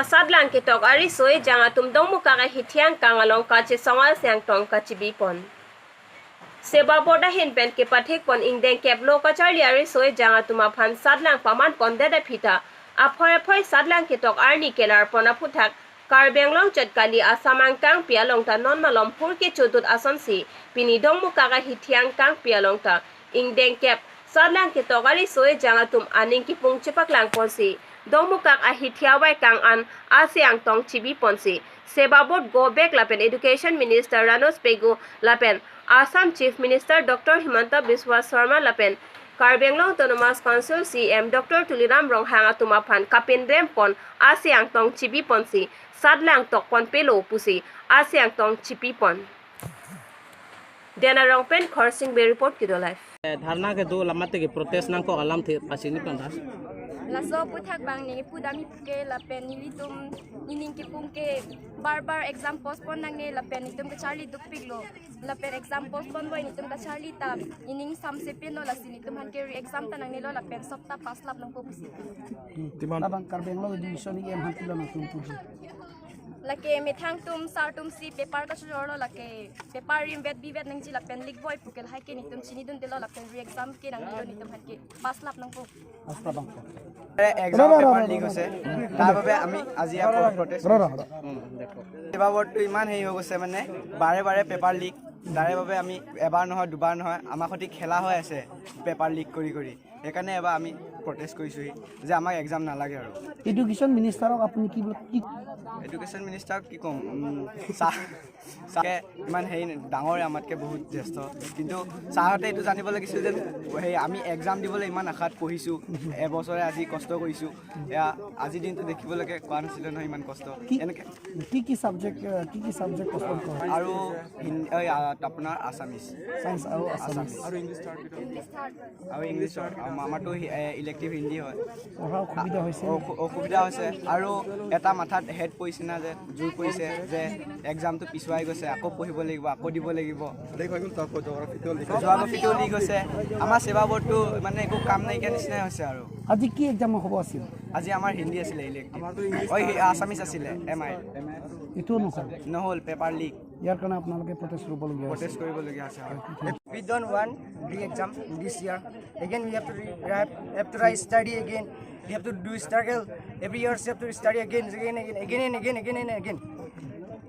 asatlang Ketokji soe jang atum dongmukak ahithiang kangalong kachesong siang tong kachibipon. Seba boda hinpen ke pathik pon Ingdengkep lokachari ari soe jang atum aphan satlang paman pon deda phita aphoi satlang Ketokji kelar pona phuthak Karbenglong chatkali asamang kang pialong ta non malom purke chudut asonsi pini dongmukak ahithiang kang pialong ta Ingdengkep satlang Ketokji soe jang atum aning kipung chepaklang ponsi dongmukak ahithiawai kang an asiang tong chibi ponsi sebabot go back lapen education minister Ranos Pegu lapen Assam chief minister Dr. Himanta Biswa Sharma lapen Karbenglong Autonomous Council CM Dr. Tuliram Ronghang atumaphan kapin rempon asiang tong chibi ponsi sadlang tokpon pelo pusi asiang tong chibi pon Dena Rongpen Khorsing Be report kido live धरना के दो लम्बा तक protest नाम को अलम थे पसीने पंधा lasso पुथक बांगने पुदामी पुके लापेन निलितुम निनिंग के पुंके बार exam postpone नांगे लापेन नितुम के Charlie दुपिगलो लापेन exam postpone बोय नितुम का चार्ली ता निनिंग सामसे पेनो लासी नितुम हन के एग्जाम ता नांगे लो लापेन सप्ताह 5 लाख नंको पुसी तिमान abang Karbenglong edition ni em hantilo na tumpuji lake methang tum sar tum si paper ka choro lake paper rim bet nang ji lapen lik boy pukel hai ke nitum chini dun delo lapen re exam ke nang lo nitum han ke 5 lakh nang po asta bang exam paper leak হৈছে তাৰ বাবে আমি আজি আকৌ protest এবাৰটো ইমান হেৰি হৈ গৈছে মানে বাৰে পেপাৰ লিক তাৰে বাবে আমি এবাৰ নহয় দুবাৰ নহয় আমাৰ সৈতে খেলা হৈ আছে পেপাৰ লিক কৰি সেইকাৰণে এবাৰ আমি প্ৰটেষ্ট কৰিছোঁ যে আমাক এক্সাম নালাগে আৰু এডুকেশ্যন মিনিষ্টাৰক আপুনি কি এডুকেশ্যন মিনিষ্টাৰক কি ক'ম চাহে ইমান হেৰি ডাঙৰ আমাতকৈ বহুত জ্যেষ্ঠ কিন্তু ছাৰহঁতে এইটো জানিব লাগিছিল যে সেই আমি এক্সাম দিবলৈ ইমান আশাত পঢ়িছোঁ এবছৰে আজি কষ্ট কৰিছোঁ এয়া আজিৰ দিনটো দেখিবলৈকে কোৱা নাছিলে নহয় ইমান কষ্ট এনেকৈ কি ছাবজেক্ট কষ্ট কৰে আৰু আপোনাৰ আছামিজ সায়েন্স আৰু আছামিজ আৰু ইংলিছ আমাৰতো ইলেক্টিভ হিন্দী হয় অসুবিধা হৈছে আৰু এটা মাথাত হেড পৰিছে না যে জোৰ পৰিছে যে এক্সামটো পিছুৱাই গৈছে আকৌ পঢ়িব লাগিব আকৌ দিব লাগিব জোগ্ৰাফিটো লিক হৈছে আমাৰ সেৱা বৰ্ডটো মানে একো কাম নাইকিয়া নিচিনাই হৈছে আৰু আজি কি এক্সাম হ'ব আছিল আজি আমাৰ হিন্দী আছিলে ইলেক্টিভ আছামিজ আছিলে MI এইটো নহ'ল পেপাৰ লিক ইয়াৰ কাৰণে আপোনালোকে প্ৰটেষ্ট কৰিবলগীয়া আছে We don't want re-exam this year. Again, we have to study again. We have to do struggle. Every year, we have to study again.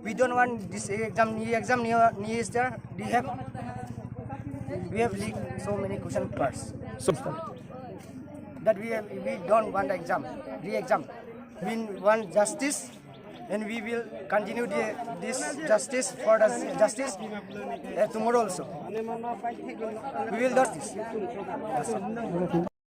We don't want this exam. New year. We have leaked so many question papers. That we don't want re-exam. We want justice. And we will continue this justice for the justice tomorrow also. We will do this.